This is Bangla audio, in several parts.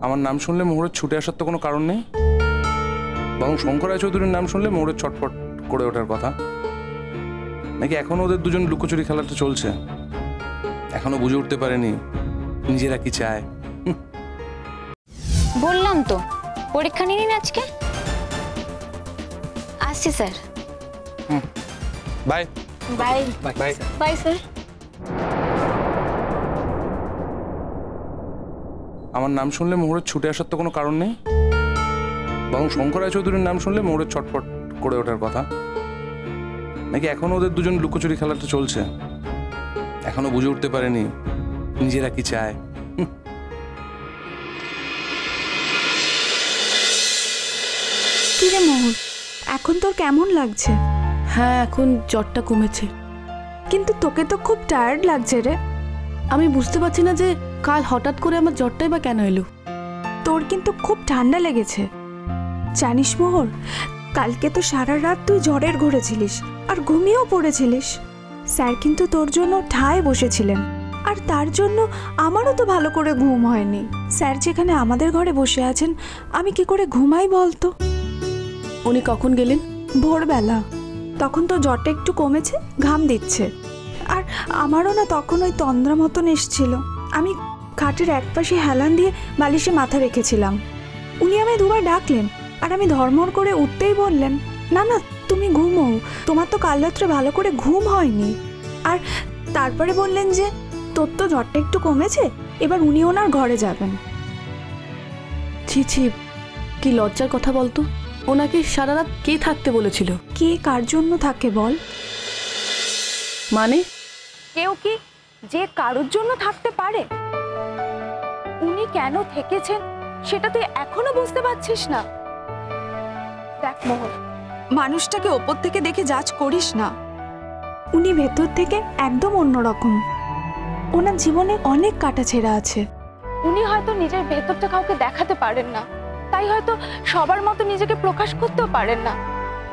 আমার নাম শুনলে মোহরের ছুটে আসার তো কোনো কারণ নেই, বরং শঙ্কর রায়চৌধুরীর নাম শুনলে মোহরের ছটফট করে ওঠার কথা। নাকি এখনো ওদের দুজন লুকোচুরি খেলাটা চলছে, এখনো বুঝে উঠতে পারেনি নিজেরা কি চায়। বললাম তো পরীক্ষা নিন আজকে। আসছি sir. Bye bye bye bye sir. আমার নাম শুনলে মোহরের ছুটে আসার তো কোনো কারণ নেই, বরং শঙ্কর রায়চৌধুরীর নাম শুনলে মোহরের ছটফট করে ওঠার কথা। নাকি এখনো ওদের দুজন লুকোচুরি খেলাটা চলছে, এখনো বুঝে উঠতে পারেনি নিজেরা কি চায়। কি রে মোহর, এখন তোর কেমন লাগছে? হ্যাঁ, এখন জ্বরটা কমেছে, কিন্তু তোকে তো খুব টায়ার্ড লাগছে রে। আমি বুঝতে পারছি না যে কাল হঠাৎ করে আমার জ্বরটাই বা কেন এলো। তোর কিন্তু খুব ঠান্ডা লেগেছে জানিস মোহর, কালকে তো সারা রাত তুই জ্বরের ঘুরেছিলিস আর ঘুমিয়েও পড়েছিলিস। স্যার কিন্তু তোর জন্য ঠায় বসেছিলেন, আর তার জন্য আমারও তো ভালো করে ঘুম হয়নি। স্যার যেখানে আমাদের ঘরে বসে আছেন, আমি কি করে ঘুমাই বলতো? উনি কখন গেলেন? ভোরবেলা। তখন তো জ্বরটা একটু কমেছে, ঘাম দিচ্ছে। আর আমারও না তখন ওই তন্দ্রা মতন এসছিল। আমি খাটের একপাশে হেলান দিয়ে বালিশে মাথা রেখেছিলাম। উনি আমায় দুবার ডাকলেন, আর আমি ধর্মড় করে উঠতেই বললেন, না না তুমি ঘুমোও, তোমার তো কাল রাত্রে ভালো করে ঘুম হয়নি। আর তারপরে বললেন যে তোর তো জ্বরটা একটু কমেছে, এবার উনি ওনার ঘরে যাবেন। ছি ছি, কি লজ্জার কথা বলতো। ওনাকে সারা রাত কে থাকতে বলেছিল? কে কার জন্য থাকে বল? মানে কেউ কি যে কারোর জন্য থাকতে পারে? উনি কেন থেকেছেন সেটা তুই এখনো বুঝতে পারছিস না? দেখ মোহর, মানুষটাকে ওপর থেকে দেখে জাজ করিস না। উনি ভেতর থেকে একদম অন্যরকম। ওনার জীবনে অনেক কাটাছেঁড়া আছে। উনি হয়তো নিজের ভেতরটা কাউকে দেখাতে পারেন না, তাই হয়তো সবার মতো নিজেকে প্রকাশ করতেও পারেন না।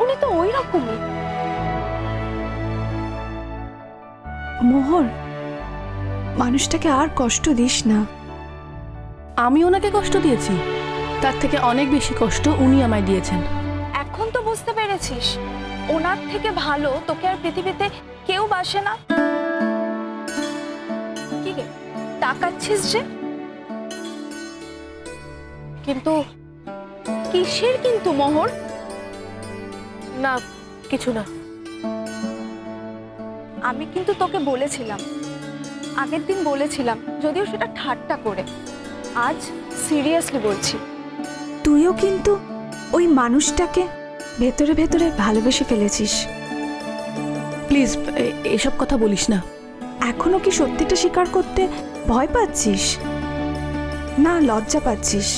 উনি তো ওই রকমই। মোহর, মানুষটাকে আর কষ্ট দিস না। আমি ওনাকে কষ্ট দিয়েছি? তার থেকে অনেক বেশি কষ্ট উনি আমায় দিয়েছেন। এখন তো বুঝতে পেরেছিস ওনার থেকে ভালো তোকে আর পৃথিবীতে কেউ বাসে না। কি রে তাকাচ্ছিস যে? কিন্তু কিসের কিন্তু মোহর? না, কিছু না। আমি কিন্তু তোকে বলেছিলাম, আগের দিন বলেছিলাম, যদিও সেটা ঠাট্টা করে। আজ সিরিয়াসলি বলছি, তুইও কিন্তু ওই মানুষটাকে ভেতরে ভেতরে ভালোবেসে ফেলেছিস। প্লিজ এসব কথা বলিস না। এখনো কি সত্যিটা স্বীকার করতে ভয় পাচ্ছিস? না লজ্জা পাচ্ছিস?